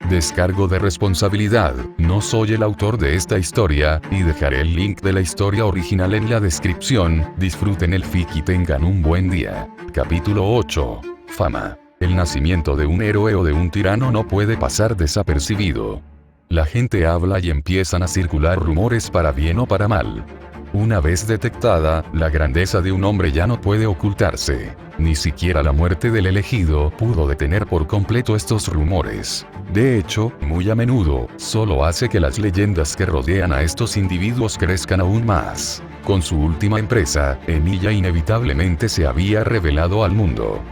Descargo de responsabilidad, no soy el autor de esta historia, y dejaré el link de la historia original en la descripción. Disfruten el fic y tengan un buen día. Capítulo 8. Fama. El nacimiento de un héroe o de un tirano no puede pasar desapercibido. La gente habla y empiezan a circular rumores para bien o para mal. Una vez detectada, la grandeza de un hombre ya no puede ocultarse. Ni siquiera la muerte del elegido pudo detener por completo estos rumores. De hecho, muy a menudo, solo hace que las leyendas que rodean a estos individuos crezcan aún más. Con su última empresa, Emilia inevitablemente se había revelado al mundo.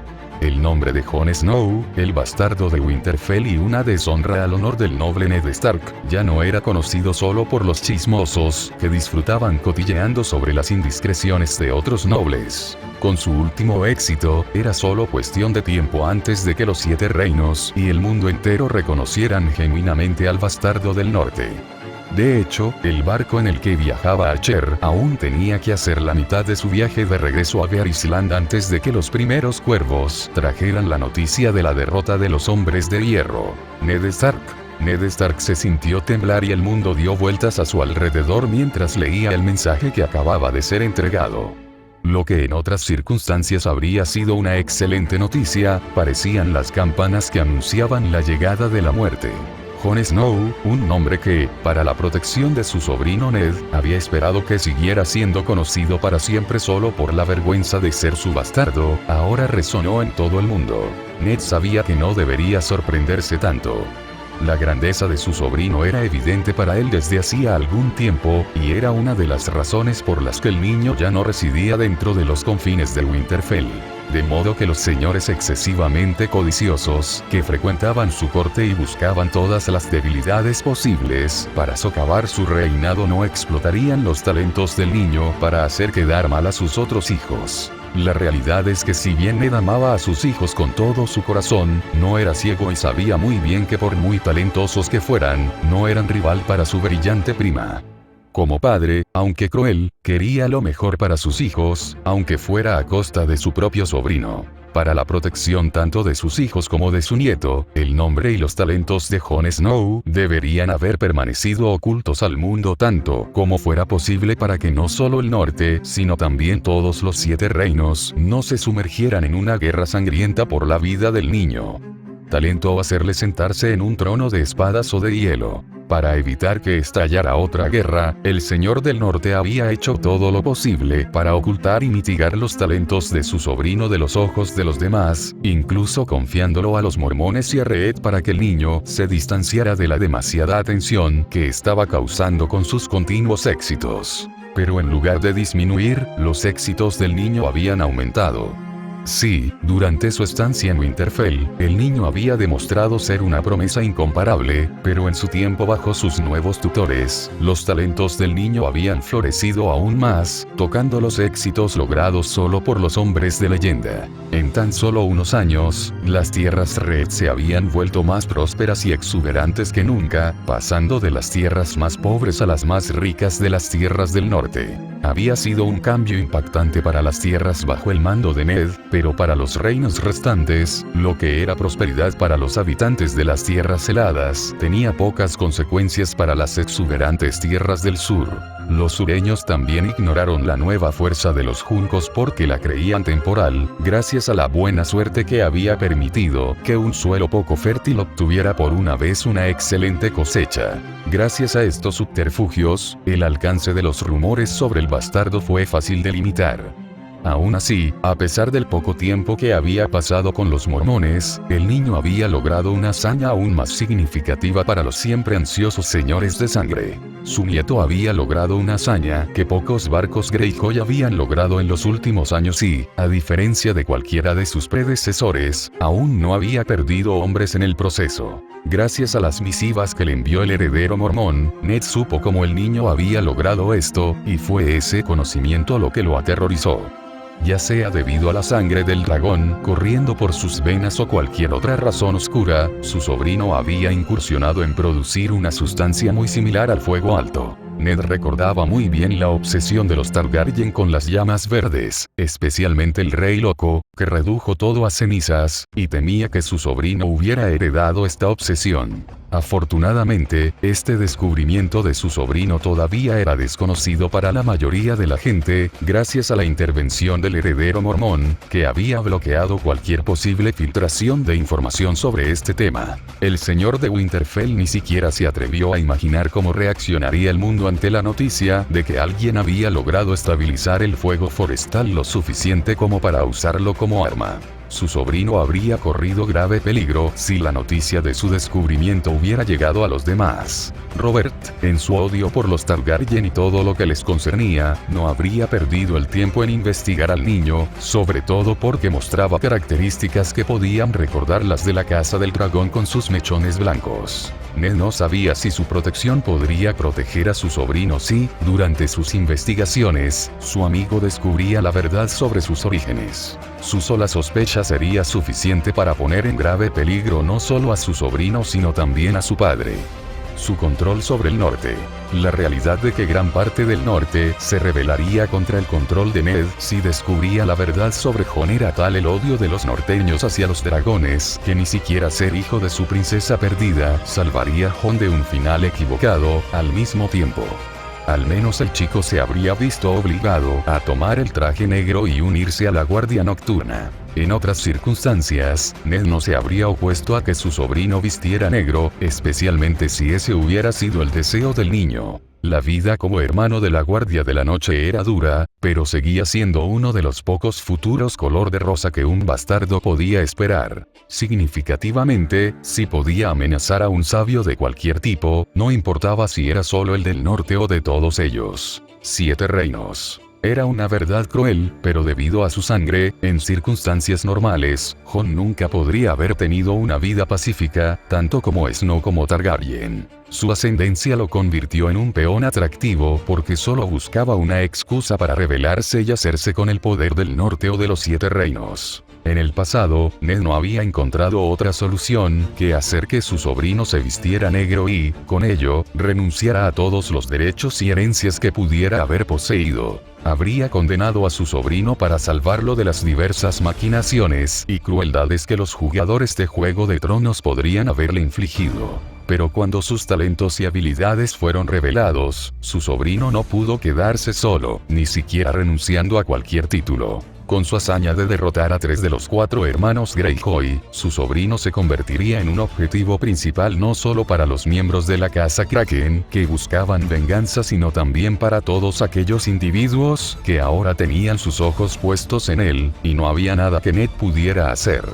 El nombre de Jon Snow, el bastardo de Winterfell y una deshonra al honor del noble Ned Stark, ya no era conocido solo por los chismosos, que disfrutaban cotilleando sobre las indiscreciones de otros nobles. Con su último éxito, era solo cuestión de tiempo antes de que los 7 reinos y el mundo entero reconocieran genuinamente al bastardo del norte. De hecho, el barco en el que viajaba Archer aún tenía que hacer la mitad de su viaje de regreso a Bear Island antes de que los primeros cuervos trajeran la noticia de la derrota de los hombres de hierro. Ned Stark se sintió temblar y el mundo dio vueltas a su alrededor mientras leía el mensaje que acababa de ser entregado. Lo que en otras circunstancias habría sido una excelente noticia, parecían las campanas que anunciaban la llegada de la muerte. Jon Snow, un nombre que, para la protección de su sobrino Ned, había esperado que siguiera siendo conocido para siempre solo por la vergüenza de ser su bastardo, ahora resonó en todo el mundo. Ned sabía que no debería sorprenderse tanto. La grandeza de su sobrino era evidente para él desde hacía algún tiempo, y era una de las razones por las que el niño ya no residía dentro de los confines de Winterfell. De modo que los señores excesivamente codiciosos, que frecuentaban su corte y buscaban todas las debilidades posibles para socavar su reinado, no explotarían los talentos del niño para hacer quedar mal a sus otros hijos. La realidad es que si bien Ned amaba a sus hijos con todo su corazón, no era ciego y sabía muy bien que por muy talentosos que fueran, no eran rival para su brillante prima. Como padre, aunque cruel, quería lo mejor para sus hijos, aunque fuera a costa de su propio sobrino. Para la protección tanto de sus hijos como de su nieto, el nombre y los talentos de Jon Snow deberían haber permanecido ocultos al mundo tanto como fuera posible para que no solo el norte, sino también todos los 7 reinos, no se sumergieran en una guerra sangrienta por la vida del niño. Talentó hacerle sentarse en un trono de espadas o de hielo. Para evitar que estallara otra guerra, el Señor del Norte había hecho todo lo posible para ocultar y mitigar los talentos de su sobrino de los ojos de los demás, incluso confiándolo a los mormones y a Reed para que el niño se distanciara de la demasiada atención que estaba causando con sus continuos éxitos. Pero en lugar de disminuir, los éxitos del niño habían aumentado. Sí, durante su estancia en Winterfell, el niño había demostrado ser una promesa incomparable, pero en su tiempo bajo sus nuevos tutores, los talentos del niño habían florecido aún más, tocando los éxitos logrados solo por los hombres de leyenda. En tan solo unos años, las tierras Red se habían vuelto más prósperas y exuberantes que nunca, pasando de las tierras más pobres a las más ricas de las tierras del norte. Había sido un cambio impactante para las tierras bajo el mando de Ned, pero para los reinos restantes, lo que era prosperidad para los habitantes de las tierras heladas, tenía pocas consecuencias para las exuberantes tierras del sur. Los sureños también ignoraron la nueva fuerza de los juncos porque la creían temporal, gracias a la buena suerte que había permitido que un suelo poco fértil obtuviera por una vez una excelente cosecha. Gracias a estos subterfugios, el alcance de los rumores sobre el bastardo fue fácil de limitar. Aún así, a pesar del poco tiempo que había pasado con los mormones, el niño había logrado una hazaña aún más significativa para los siempre ansiosos señores de sangre. Su nieto había logrado una hazaña que pocos barcos Greyjoy habían logrado en los últimos años y, a diferencia de cualquiera de sus predecesores, aún no había perdido hombres en el proceso. Gracias a las misivas que le envió el heredero mormón, Ned supo cómo el niño había logrado esto, y fue ese conocimiento lo que lo aterrorizó. Ya sea debido a la sangre del dragón corriendo por sus venas o cualquier otra razón oscura, su sobrino había incursionado en producir una sustancia muy similar al fuego alto. Ned recordaba muy bien la obsesión de los Targaryen con las llamas verdes, especialmente el Rey Loco, que redujo todo a cenizas, y temía que su sobrino hubiera heredado esta obsesión. Afortunadamente, este descubrimiento de su sobrino todavía era desconocido para la mayoría de la gente, gracias a la intervención del heredero mormón, que había bloqueado cualquier posible filtración de información sobre este tema. El señor de Winterfell ni siquiera se atrevió a imaginar cómo reaccionaría el mundo ante la noticia de que alguien había logrado estabilizar el fuego forestal lo suficiente como para usarlo como arma. Su sobrino habría corrido grave peligro si la noticia de su descubrimiento hubiera llegado a los demás. Robert, en su odio por los Targaryen y todo lo que les concernía, no habría perdido el tiempo en investigar al niño, sobre todo porque mostraba características que podían recordar las de la Casa del Dragón con sus mechones blancos. Ned no sabía si su protección podría proteger a su sobrino si, durante sus investigaciones, su amigo descubría la verdad sobre sus orígenes. Su sola sospecha sería suficiente para poner en grave peligro no solo a su sobrino sino también a su padre. Su control sobre el norte. La realidad de que gran parte del norte se rebelaría contra el control de Ned si descubría la verdad sobre Jon era tal el odio de los norteños hacia los dragones que ni siquiera ser hijo de su princesa perdida salvaría a Jon de un final equivocado al mismo tiempo. Al menos el chico se habría visto obligado a tomar el traje negro y unirse a la guardia nocturna. En otras circunstancias, Ned no se habría opuesto a que su sobrino vistiera negro, especialmente si ese hubiera sido el deseo del niño. La vida como hermano de la Guardia de la Noche era dura, pero seguía siendo uno de los pocos futuros color de rosa que un bastardo podía esperar. Significativamente, si podía amenazar a un sabio de cualquier tipo, no importaba si era solo el del norte o de todos ellos. 7 reinos. Era una verdad cruel, pero debido a su sangre, en circunstancias normales, Jon nunca podría haber tenido una vida pacífica, tanto como Snow como Targaryen. Su ascendencia lo convirtió en un peón atractivo porque solo buscaba una excusa para rebelarse y hacerse con el poder del norte o de los 7 reinos. En el pasado, Ned no había encontrado otra solución que hacer que su sobrino se vistiera negro y, con ello, renunciara a todos los derechos y herencias que pudiera haber poseído. Habría condenado a su sobrino para salvarlo de las diversas maquinaciones y crueldades que los jugadores de Juego de Tronos podrían haberle infligido. Pero cuando sus talentos y habilidades fueron revelados, su sobrino no pudo quedarse solo, ni siquiera renunciando a cualquier título. Con su hazaña de derrotar a 3 de los 4 hermanos Greyjoy, su sobrino se convertiría en un objetivo principal no solo para los miembros de la Casa Kraken, que buscaban venganza, sino también para todos aquellos individuos que ahora tenían sus ojos puestos en él, y no había nada que Ned pudiera hacer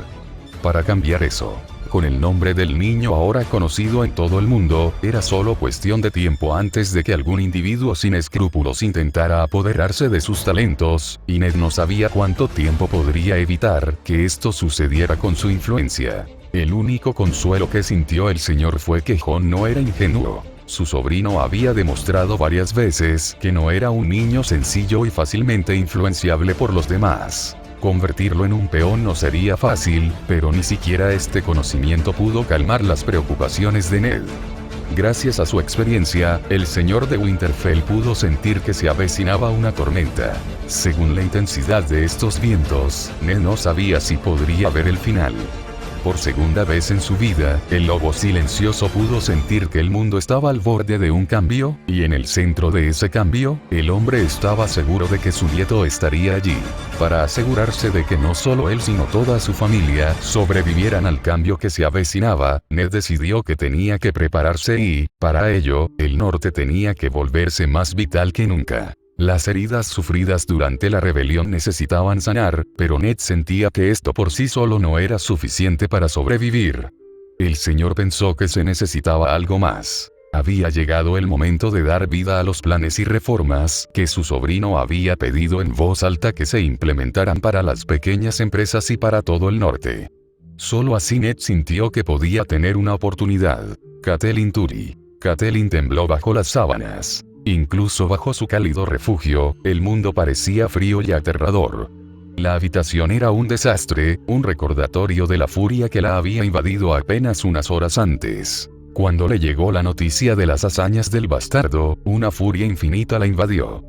para cambiar eso. Con el nombre del niño ahora conocido en todo el mundo, era solo cuestión de tiempo antes de que algún individuo sin escrúpulos intentara apoderarse de sus talentos, y Ned no sabía cuánto tiempo podría evitar que esto sucediera con su influencia. El único consuelo que sintió el señor fue que Jon no era ingenuo. Su sobrino había demostrado varias veces que no era un niño sencillo y fácilmente influenciable por los demás. Convertirlo en un peón no sería fácil, pero ni siquiera este conocimiento pudo calmar las preocupaciones de Ned. Gracias a su experiencia, el señor de Winterfell pudo sentir que se avecinaba una tormenta. Según la intensidad de estos vientos, Ned no sabía si podría ver el final. Por segunda vez en su vida, el lobo silencioso pudo sentir que el mundo estaba al borde de un cambio, y en el centro de ese cambio, el hombre estaba seguro de que su nieto estaría allí. Para asegurarse de que no solo él sino toda su familia sobrevivieran al cambio que se avecinaba, Ned decidió que tenía que prepararse y, para ello, el norte tenía que volverse más vital que nunca. Las heridas sufridas durante la rebelión necesitaban sanar, pero Ned sentía que esto por sí solo no era suficiente para sobrevivir. El señor pensó que se necesitaba algo más. Había llegado el momento de dar vida a los planes y reformas que su sobrino había pedido en voz alta que se implementaran para las pequeñas empresas y para todo el norte. Solo así Ned sintió que podía tener una oportunidad. Catelyn Tully. Catelyn tembló bajo las sábanas. Incluso bajo su cálido refugio, el mundo parecía frío y aterrador. La habitación era un desastre, un recordatorio de la furia que la había invadido apenas unas horas antes. Cuando le llegó la noticia de las hazañas del bastardo, una furia infinita la invadió.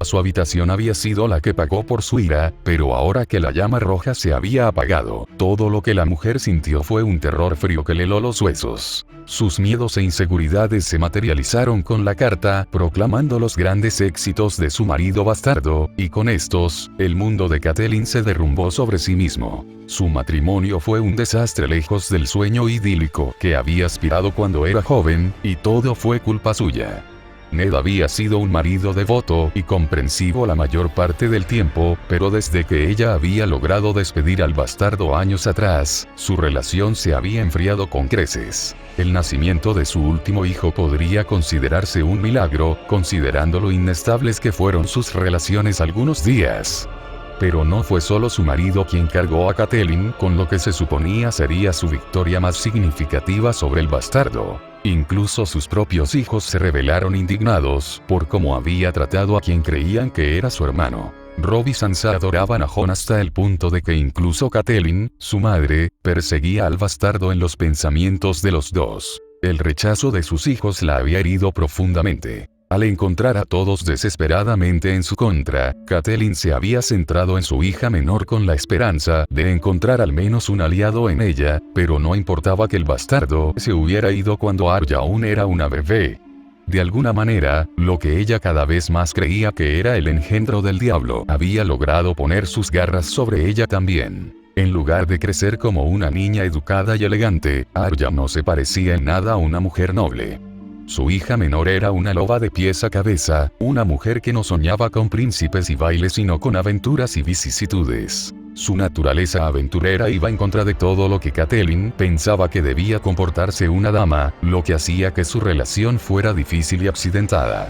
Su habitación había sido la que pagó por su ira, pero ahora que la llama roja se había apagado, todo lo que la mujer sintió fue un terror frío que le heló los huesos. Sus miedos e inseguridades se materializaron con la carta, proclamando los grandes éxitos de su marido bastardo, y con estos, el mundo de Catelyn se derrumbó sobre sí mismo. Su matrimonio fue un desastre lejos del sueño idílico que había aspirado cuando era joven, y todo fue culpa suya. Ned había sido un marido devoto y comprensivo la mayor parte del tiempo, pero desde que ella había logrado despedir al bastardo años atrás, su relación se había enfriado con creces. El nacimiento de su último hijo podría considerarse un milagro, considerando lo inestables que fueron sus relaciones algunos días. Pero no fue solo su marido quien cargó a Catelyn con lo que se suponía sería su victoria más significativa sobre el bastardo. Incluso sus propios hijos se rebelaron indignados por cómo había tratado a quien creían que era su hermano. Robb y Sansa adoraban a Jon hasta el punto de que incluso Catelyn, su madre, perseguía al bastardo en los pensamientos de los dos. El rechazo de sus hijos la había herido profundamente. Al encontrar a todos desesperadamente en su contra, Catelyn se había centrado en su hija menor con la esperanza de encontrar al menos un aliado en ella, pero no importaba que el bastardo se hubiera ido cuando Arya aún era una bebé. De alguna manera, lo que ella cada vez más creía que era el engendro del diablo había logrado poner sus garras sobre ella también. En lugar de crecer como una niña educada y elegante, Arya no se parecía en nada a una mujer noble. Su hija menor era una loba de pies a cabeza, una mujer que no soñaba con príncipes y bailes sino con aventuras y vicisitudes. Su naturaleza aventurera iba en contra de todo lo que Catelyn pensaba que debía comportarse una dama, lo que hacía que su relación fuera difícil y accidentada.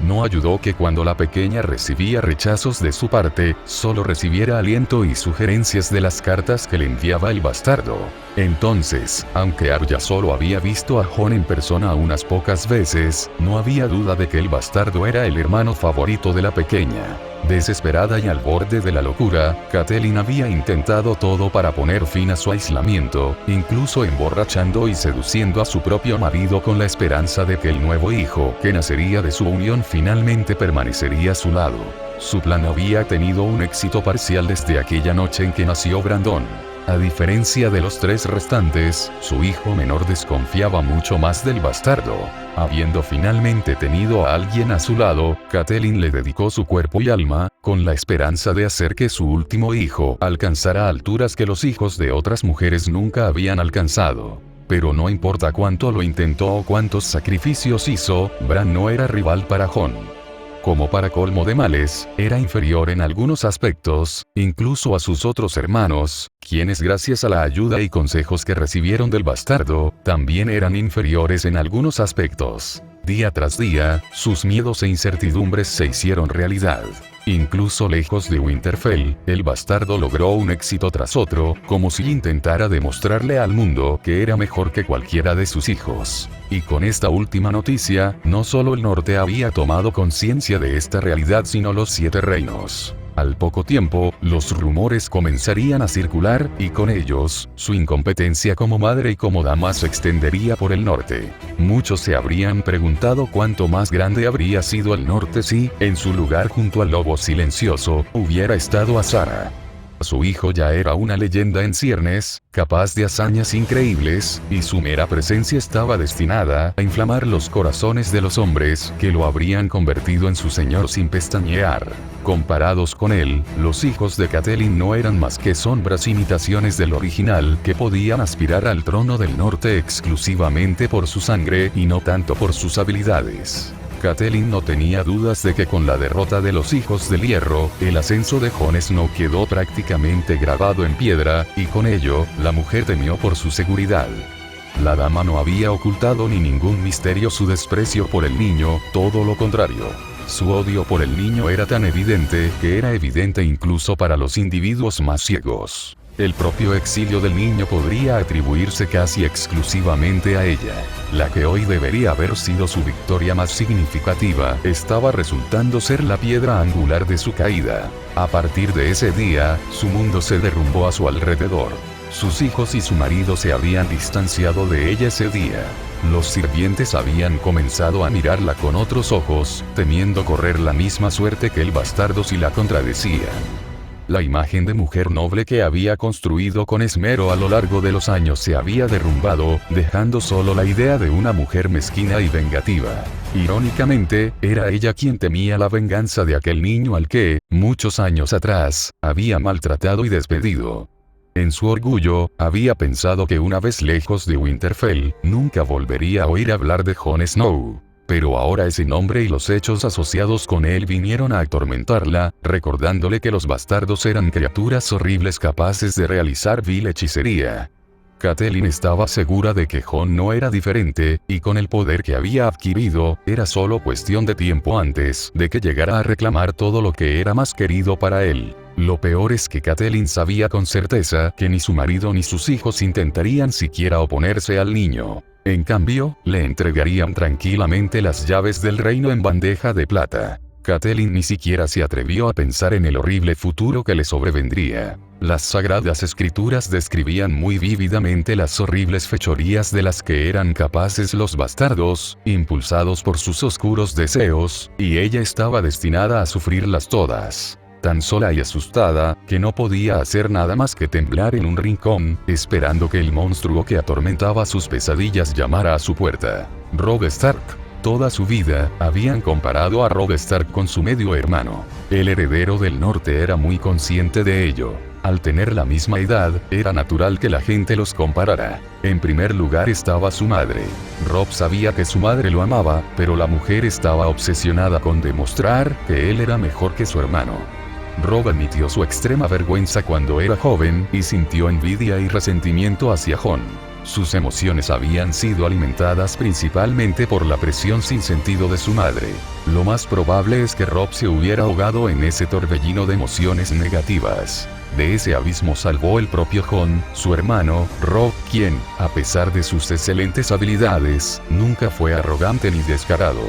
No ayudó que cuando la pequeña recibía rechazos de su parte, solo recibiera aliento y sugerencias de las cartas que le enviaba el bastardo. Entonces, aunque Arya solo había visto a Jon en persona unas pocas veces, no había duda de que el bastardo era el hermano favorito de la pequeña. Desesperada y al borde de la locura, Catelyn había intentado todo para poner fin a su aislamiento, incluso emborrachando y seduciendo a su propio marido con la esperanza de que el nuevo hijo que nacería de su unión finalmente permanecería a su lado. Su plan había tenido un éxito parcial desde aquella noche en que nació Brandon. A diferencia de los tres restantes, su hijo menor desconfiaba mucho más del bastardo. Habiendo finalmente tenido a alguien a su lado, Catelyn le dedicó su cuerpo y alma, con la esperanza de hacer que su último hijo alcanzara alturas que los hijos de otras mujeres nunca habían alcanzado. Pero no importa cuánto lo intentó o cuántos sacrificios hizo, Bran no era rival para Jon. Como para colmo de males, era inferior en algunos aspectos, incluso a sus otros hermanos, quienes gracias a la ayuda y consejos que recibieron del bastardo, también eran inferiores en algunos aspectos. Día tras día, sus miedos e incertidumbres se hicieron realidad. Incluso lejos de Winterfell, el bastardo logró un éxito tras otro, como si intentara demostrarle al mundo que era mejor que cualquiera de sus hijos. Y con esta última noticia, no solo el norte había tomado conciencia de esta realidad sino los 7 reinos. Al poco tiempo, los rumores comenzarían a circular, y con ellos, su incompetencia como madre y como dama se extendería por el norte. Muchos se habrían preguntado cuánto más grande habría sido el norte si, en su lugar junto al lobo silencioso, hubiera estado Azara. Su hijo ya era una leyenda en ciernes, capaz de hazañas increíbles, y su mera presencia estaba destinada a inflamar los corazones de los hombres que lo habrían convertido en su señor sin pestañear. Comparados con él, los hijos de Catelyn no eran más que sombras imitaciones del original que podían aspirar al trono del norte exclusivamente por su sangre y no tanto por sus habilidades. Catelyn no tenía dudas de que con la derrota de los hijos del hierro, el ascenso de Jon Snow quedó prácticamente grabado en piedra, y con ello, la mujer temió por su seguridad. La dama no había ocultado ni ningún misterio su desprecio por el niño, todo lo contrario. Su odio por el niño era tan evidente que era evidente incluso para los individuos más ciegos. El propio exilio del niño podría atribuirse casi exclusivamente a ella. La que hoy debería haber sido su victoria más significativa, estaba resultando ser la piedra angular de su caída. A partir de ese día, su mundo se derrumbó a su alrededor. Sus hijos y su marido se habían distanciado de ella ese día. Los sirvientes habían comenzado a mirarla con otros ojos, temiendo correr la misma suerte que el bastardo si la contradecía. La imagen de mujer noble que había construido con esmero a lo largo de los años se había derrumbado, dejando solo la idea de una mujer mezquina y vengativa. Irónicamente, era ella quien temía la venganza de aquel niño al que, muchos años atrás, había maltratado y despedido. En su orgullo, había pensado que una vez lejos de Winterfell, nunca volvería a oír hablar de Jon Snow. Pero ahora ese nombre y los hechos asociados con él vinieron a atormentarla, recordándole que los bastardos eran criaturas horribles capaces de realizar vil hechicería. Catelyn estaba segura de que Jon no era diferente, y con el poder que había adquirido, era solo cuestión de tiempo antes de que llegara a reclamar todo lo que era más querido para él. Lo peor es que Catelyn sabía con certeza que ni su marido ni sus hijos intentarían siquiera oponerse al niño. En cambio, le entregarían tranquilamente las llaves del reino en bandeja de plata. Catelyn ni siquiera se atrevió a pensar en el horrible futuro que le sobrevendría. Las sagradas escrituras describían muy vívidamente las horribles fechorías de las que eran capaces los bastardos, impulsados por sus oscuros deseos, y ella estaba destinada a sufrirlas todas. Tan sola y asustada, que no podía hacer nada más que temblar en un rincón, esperando que el monstruo que atormentaba sus pesadillas llamara a su puerta. Robb Stark. Toda su vida, habían comparado a Robb Stark con su medio hermano. El heredero del norte era muy consciente de ello. Al tener la misma edad, era natural que la gente los comparara. En primer lugar estaba su madre. Robb sabía que su madre lo amaba, pero la mujer estaba obsesionada con demostrar que él era mejor que su hermano. Robb admitió su extrema vergüenza cuando era joven, y sintió envidia y resentimiento hacia Jon. Sus emociones habían sido alimentadas principalmente por la presión sin sentido de su madre. Lo más probable es que Robb se hubiera ahogado en ese torbellino de emociones negativas. De ese abismo salvó el propio Jon, su hermano, Robb, quien, a pesar de sus excelentes habilidades, nunca fue arrogante ni descarado.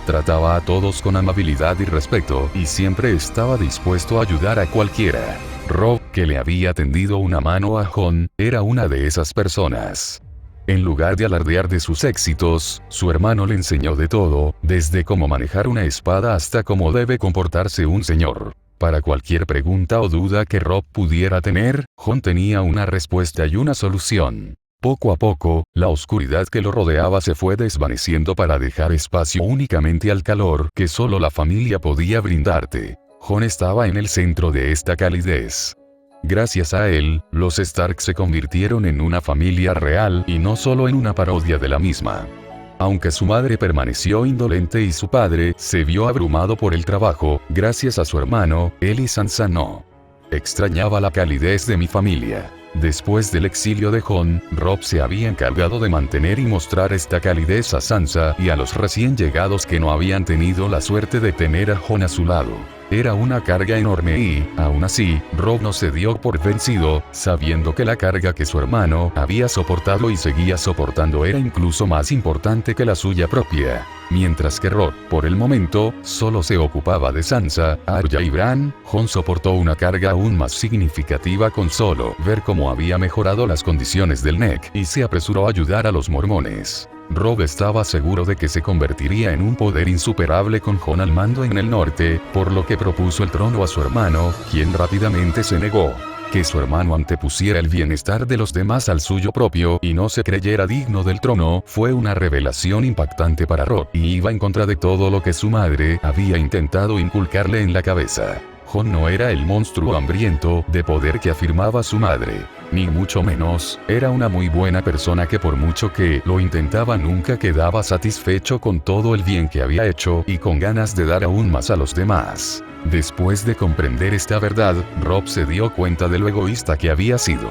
Trataba a todos con amabilidad y respeto, y siempre estaba dispuesto a ayudar a cualquiera. Robb, que le había tendido una mano a Jon, era una de esas personas. En lugar de alardear de sus éxitos, su hermano le enseñó de todo, desde cómo manejar una espada hasta cómo debe comportarse un señor. Para cualquier pregunta o duda que Robb pudiera tener, Jon tenía una respuesta y una solución. Poco a poco, la oscuridad que lo rodeaba se fue desvaneciendo para dejar espacio únicamente al calor que solo la familia podía brindarte. Jon estaba en el centro de esta calidez. Gracias a él, los Stark se convirtieron en una familia real y no solo en una parodia de la misma. Aunque su madre permaneció indolente y su padre se vio abrumado por el trabajo, gracias a su hermano, él y Sansa no. Extrañaba la calidez de mi familia. Después del exilio de Jon, Robb se había encargado de mantener y mostrar esta calidez a Sansa y a los recién llegados que no habían tenido la suerte de tener a Jon a su lado. Era una carga enorme y, aún así, Robb no se dio por vencido, sabiendo que la carga que su hermano había soportado y seguía soportando era incluso más importante que la suya propia. Mientras que Robb, por el momento, solo se ocupaba de Sansa, Arya y Bran, Jon soportó una carga aún más significativa con solo ver cómo había mejorado las condiciones del Neck y se apresuró a ayudar a los mormones. Robb estaba seguro de que se convertiría en un poder insuperable con Jon al mando en el norte, por lo que propuso el trono a su hermano, quien rápidamente se negó. Que su hermano antepusiera el bienestar de los demás al suyo propio y no se creyera digno del trono fue una revelación impactante para Robb, y iba en contra de todo lo que su madre había intentado inculcarle en la cabeza. Jon no era el monstruo hambriento de poder que afirmaba su madre. Ni mucho menos, era una muy buena persona que por mucho que lo intentaba nunca quedaba satisfecho con todo el bien que había hecho y con ganas de dar aún más a los demás. Después de comprender esta verdad, Robb se dio cuenta de lo egoísta que había sido.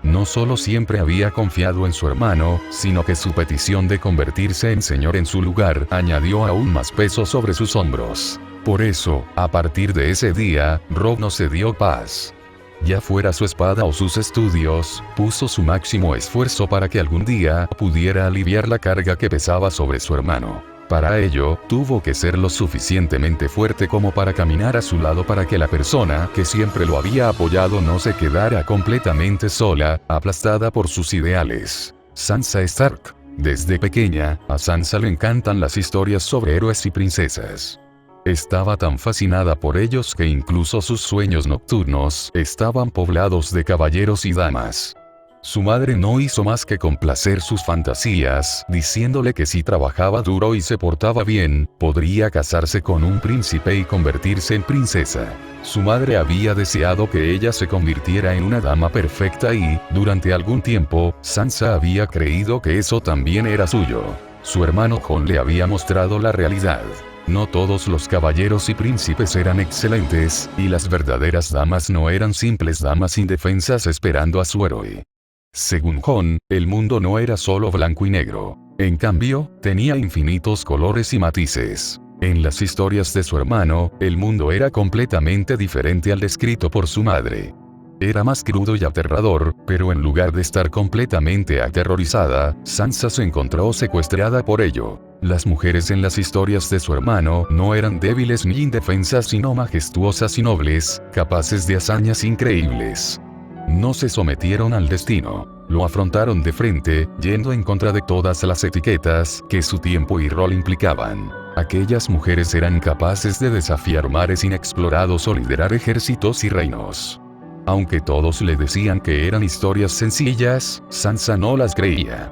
No solo siempre había confiado en su hermano, sino que su petición de convertirse en señor en su lugar añadió aún más peso sobre sus hombros. Por eso, a partir de ese día, Robb no se dio paz. Ya fuera su espada o sus estudios, puso su máximo esfuerzo para que algún día pudiera aliviar la carga que pesaba sobre su hermano. Para ello, tuvo que ser lo suficientemente fuerte como para caminar a su lado para que la persona que siempre lo había apoyado no se quedara completamente sola, aplastada por sus ideales. Sansa Stark. Desde pequeña, a Sansa le encantan las historias sobre héroes y princesas. Estaba tan fascinada por ellos que incluso sus sueños nocturnos estaban poblados de caballeros y damas. Su madre no hizo más que complacer sus fantasías, diciéndole que si trabajaba duro y se portaba bien, podría casarse con un príncipe y convertirse en princesa. Su madre había deseado que ella se convirtiera en una dama perfecta y, durante algún tiempo, Sansa había creído que eso también era suyo. Su hermano Jon le había mostrado la realidad. No todos los caballeros y príncipes eran excelentes, y las verdaderas damas no eran simples damas indefensas esperando a su héroe. Según Jon, el mundo no era solo blanco y negro. En cambio, tenía infinitos colores y matices. En las historias de su hermano, el mundo era completamente diferente al descrito por su madre. Era más crudo y aterrador, pero en lugar de estar completamente aterrorizada, Sansa se encontró secuestrada por ello. Las mujeres en las historias de su hermano no eran débiles ni indefensas sino majestuosas y nobles, capaces de hazañas increíbles. No se sometieron al destino, lo afrontaron de frente, yendo en contra de todas las etiquetas que su tiempo y rol implicaban. Aquellas mujeres eran capaces de desafiar mares inexplorados o liderar ejércitos y reinos. Aunque todos le decían que eran historias sencillas, Sansa no las creía.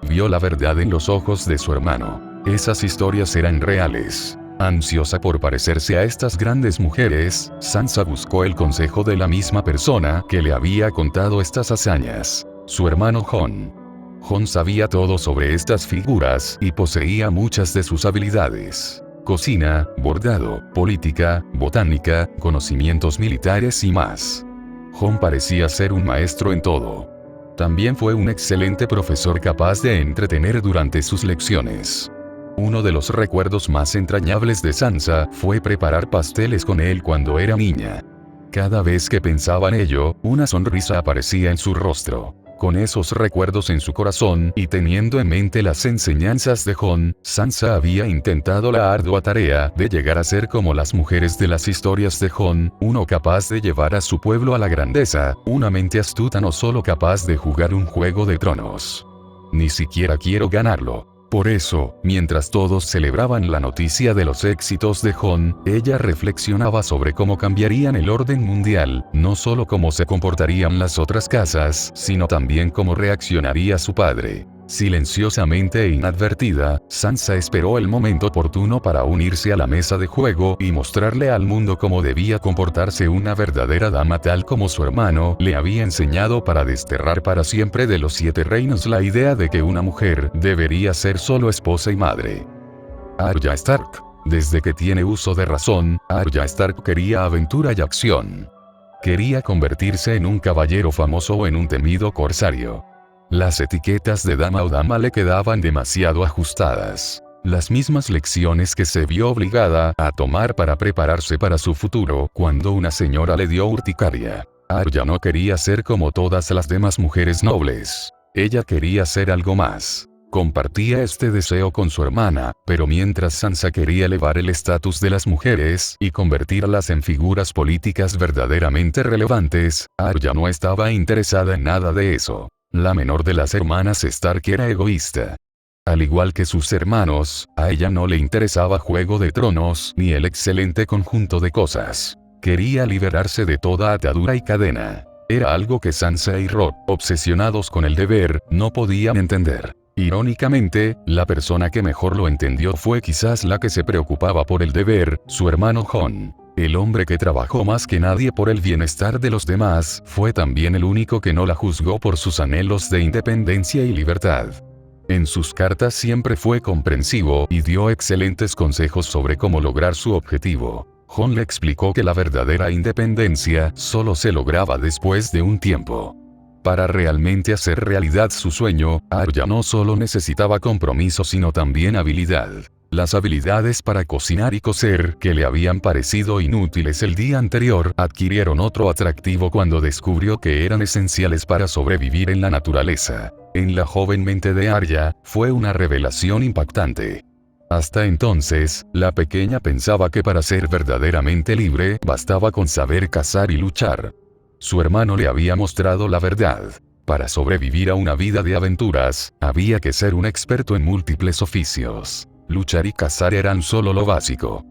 Vio la verdad en los ojos de su hermano. Esas historias eran reales. Ansiosa por parecerse a estas grandes mujeres, Sansa buscó el consejo de la misma persona que le había contado estas hazañas, su hermano Jon. Jon sabía todo sobre estas figuras y poseía muchas de sus habilidades: cocina, bordado, política, botánica, conocimientos militares y más. Jon parecía ser un maestro en todo. También fue un excelente profesor capaz de entretener durante sus lecciones. Uno de los recuerdos más entrañables de Sansa fue preparar pasteles con él cuando era niña. Cada vez que pensaba en ello, una sonrisa aparecía en su rostro. Con esos recuerdos en su corazón y teniendo en mente las enseñanzas de Jon, Sansa había intentado la ardua tarea de llegar a ser como las mujeres de las historias de Jon, uno capaz de llevar a su pueblo a la grandeza, una mente astuta no solo capaz de jugar un juego de tronos. Ni siquiera quiero ganarlo. Por eso, mientras todos celebraban la noticia de los éxitos de Jon, ella reflexionaba sobre cómo cambiarían el orden mundial, no solo cómo se comportarían las otras casas, sino también cómo reaccionaría su padre. Silenciosamente e inadvertida, Sansa esperó el momento oportuno para unirse a la mesa de juego y mostrarle al mundo cómo debía comportarse una verdadera dama tal como su hermano le había enseñado para desterrar para siempre de los 7 reinos la idea de que una mujer debería ser solo esposa y madre. Arya Stark. Desde que tiene uso de razón, Arya Stark quería aventura y acción. Quería convertirse en un caballero famoso o en un temido corsario. Las etiquetas de dama o dama le quedaban demasiado ajustadas. Las mismas lecciones que se vio obligada a tomar para prepararse para su futuro cuando una señora le dio urticaria. Arya no quería ser como todas las demás mujeres nobles. Ella quería ser algo más. Compartía este deseo con su hermana, pero mientras Sansa quería elevar el estatus de las mujeres y convertirlas en figuras políticas verdaderamente relevantes, Arya no estaba interesada en nada de eso. La menor de las hermanas Stark era egoísta. Al igual que sus hermanos, a ella no le interesaba Juego de Tronos ni el excelente conjunto de cosas. Quería liberarse de toda atadura y cadena. Era algo que Sansa y Rod, obsesionados con el deber, no podían entender. Irónicamente, la persona que mejor lo entendió fue quizás la que se preocupaba por el deber, su hermano Jon. El hombre que trabajó más que nadie por el bienestar de los demás, fue también el único que no la juzgó por sus anhelos de independencia y libertad. En sus cartas siempre fue comprensivo y dio excelentes consejos sobre cómo lograr su objetivo. Jon le explicó que la verdadera independencia solo se lograba después de un tiempo. Para realmente hacer realidad su sueño, Arya no solo necesitaba compromiso sino también habilidad. Las habilidades para cocinar y coser, que le habían parecido inútiles el día anterior, adquirieron otro atractivo cuando descubrió que eran esenciales para sobrevivir en la naturaleza. En la joven mente de Arya, fue una revelación impactante. Hasta entonces, la pequeña pensaba que para ser verdaderamente libre, bastaba con saber cazar y luchar. Su hermano le había mostrado la verdad. Para sobrevivir a una vida de aventuras, había que ser un experto en múltiples oficios. Luchar y cazar eran solo lo básico.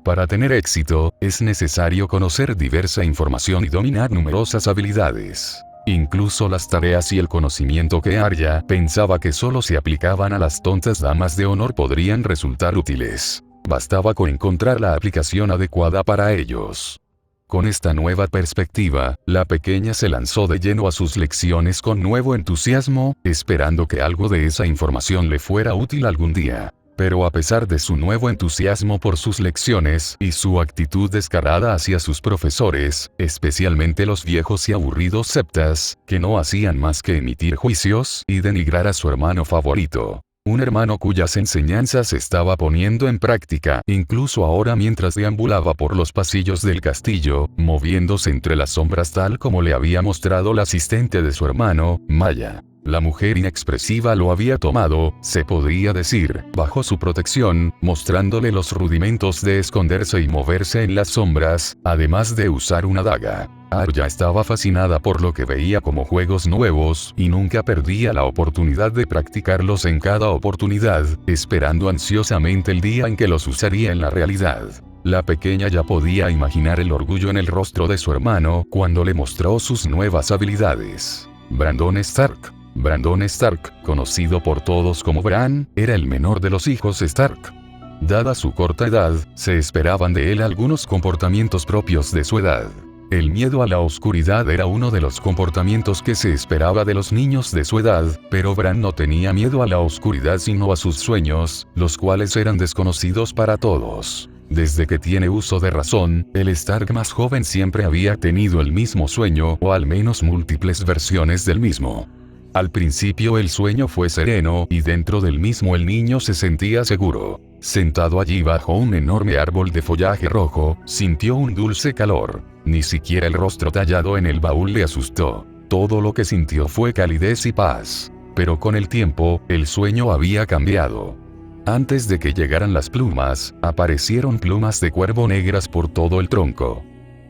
Para tener éxito, es necesario conocer diversa información y dominar numerosas habilidades. Incluso las tareas y el conocimiento que Arya pensaba que solo se aplicaban a las tontas damas de honor podrían resultar útiles. Bastaba con encontrar la aplicación adecuada para ellos. Con esta nueva perspectiva, la pequeña se lanzó de lleno a sus lecciones con nuevo entusiasmo, esperando que algo de esa información le fuera útil algún día. Pero a pesar de su nuevo entusiasmo por sus lecciones y su actitud descarada hacia sus profesores, especialmente los viejos y aburridos septas, que no hacían más que emitir juicios y denigrar a su hermano favorito. Un hermano cuyas enseñanzas estaba poniendo en práctica, incluso ahora mientras deambulaba por los pasillos del castillo, moviéndose entre las sombras tal como le había mostrado la asistente de su hermano, Maya. La mujer inexpresiva lo había tomado, se podría decir, bajo su protección, mostrándole los rudimentos de esconderse y moverse en las sombras, además de usar una daga. Arya estaba fascinada por lo que veía como juegos nuevos, y nunca perdía la oportunidad de practicarlos en cada oportunidad, esperando ansiosamente el día en que los usaría en la realidad. La pequeña ya podía imaginar el orgullo en el rostro de su hermano cuando le mostró sus nuevas habilidades. Brandon Stark, conocido por todos como Bran, era el menor de los hijos Stark. Dada su corta edad, se esperaban de él algunos comportamientos propios de su edad. El miedo a la oscuridad era uno de los comportamientos que se esperaba de los niños de su edad, pero Bran no tenía miedo a la oscuridad sino a sus sueños, los cuales eran desconocidos para todos. Desde que tiene uso de razón, el Stark más joven siempre había tenido el mismo sueño o al menos múltiples versiones del mismo. Al principio el sueño fue sereno y dentro del mismo el niño se sentía seguro. Sentado allí bajo un enorme árbol de follaje rojo, sintió un dulce calor. Ni siquiera el rostro tallado en el baúl le asustó. Todo lo que sintió fue calidez y paz. Pero con el tiempo, el sueño había cambiado. Antes de que llegaran las plumas, aparecieron plumas de cuervo negras por todo el tronco.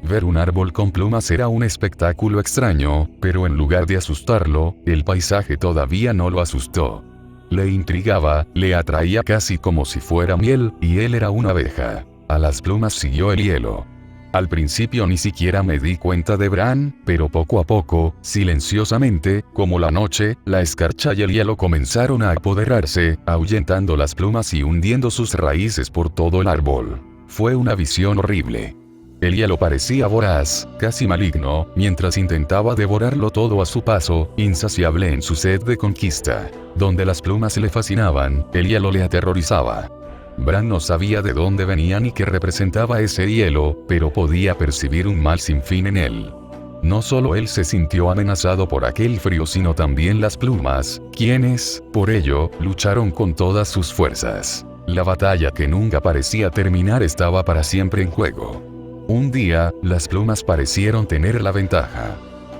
Ver un árbol con plumas era un espectáculo extraño, pero en lugar de asustarlo, el paisaje todavía no lo asustó. Le intrigaba, le atraía casi como si fuera miel, y él era una abeja. A las plumas siguió el hielo. Al principio ni siquiera me di cuenta de Bran, pero poco a poco, silenciosamente, como la noche, la escarcha y el hielo comenzaron a apoderarse, ahuyentando las plumas y hundiendo sus raíces por todo el árbol. Fue una visión horrible. El hielo parecía voraz, casi maligno, mientras intentaba devorarlo todo a su paso, insaciable en su sed de conquista. Donde las plumas le fascinaban, el hielo le aterrorizaba. Bran no sabía de dónde venía ni qué representaba ese hielo, pero podía percibir un mal sin fin en él. No solo él se sintió amenazado por aquel frío sino también las plumas, quienes, por ello, lucharon con todas sus fuerzas. La batalla que nunca parecía terminar estaba para siempre en juego. Un día, las plumas parecieron tener la ventaja.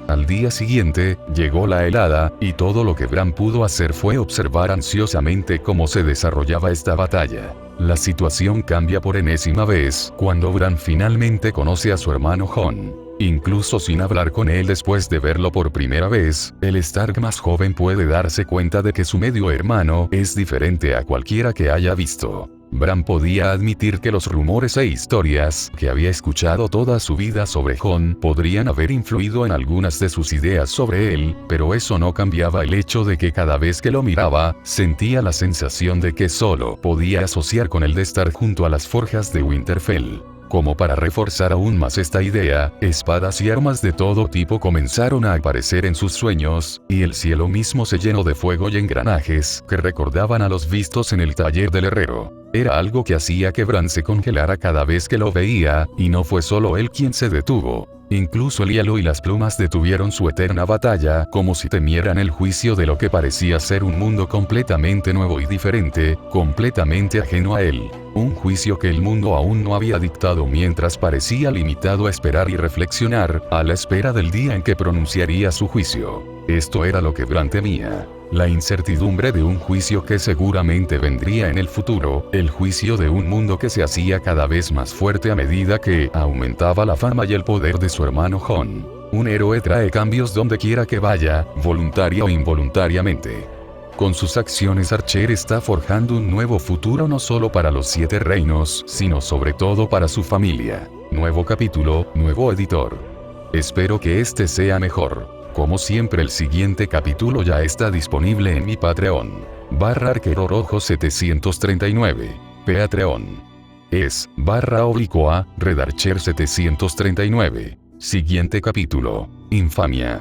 Al día siguiente, llegó la helada, y todo lo que Bran pudo hacer fue observar ansiosamente cómo se desarrollaba esta batalla. La situación cambia por enésima vez cuando Bran finalmente conoce a su hermano Jon. Incluso sin hablar con él después de verlo por primera vez, el Stark más joven puede darse cuenta de que su medio hermano es diferente a cualquiera que haya visto. Bran podía admitir que los rumores e historias que había escuchado toda su vida sobre Jon podrían haber influido en algunas de sus ideas sobre él, pero eso no cambiaba el hecho de que cada vez que lo miraba, sentía la sensación de que solo podía asociar con el de estar junto a las forjas de Winterfell. Como para reforzar aún más esta idea, espadas y armas de todo tipo comenzaron a aparecer en sus sueños, y el cielo mismo se llenó de fuego y engranajes que recordaban a los vistos en el taller del herrero. Era algo que hacía que Bran se congelara cada vez que lo veía, y no fue solo él quien se detuvo. Incluso el hielo y las plumas detuvieron su eterna batalla, como si temieran el juicio de lo que parecía ser un mundo completamente nuevo y diferente, completamente ajeno a él. Un juicio que el mundo aún no había dictado mientras parecía limitado a esperar y reflexionar, a la espera del día en que pronunciaría su juicio. Esto era lo que Bran temía. La incertidumbre de un juicio que seguramente vendría en el futuro, el juicio de un mundo que se hacía cada vez más fuerte a medida que aumentaba la fama y el poder de su hermano Jon. Un héroe trae cambios donde quiera que vaya, voluntaria o involuntariamente. Con sus acciones Archer está forjando un nuevo futuro no solo para los 7 reinos, sino sobre todo para su familia. Nuevo capítulo, nuevo editor. Espero que este sea mejor. Como siempre el siguiente capítulo ya está disponible en mi Patreon. /Arquero Rojo 739. Patreon. Es /Redarcher 739. Siguiente capítulo. Infamia.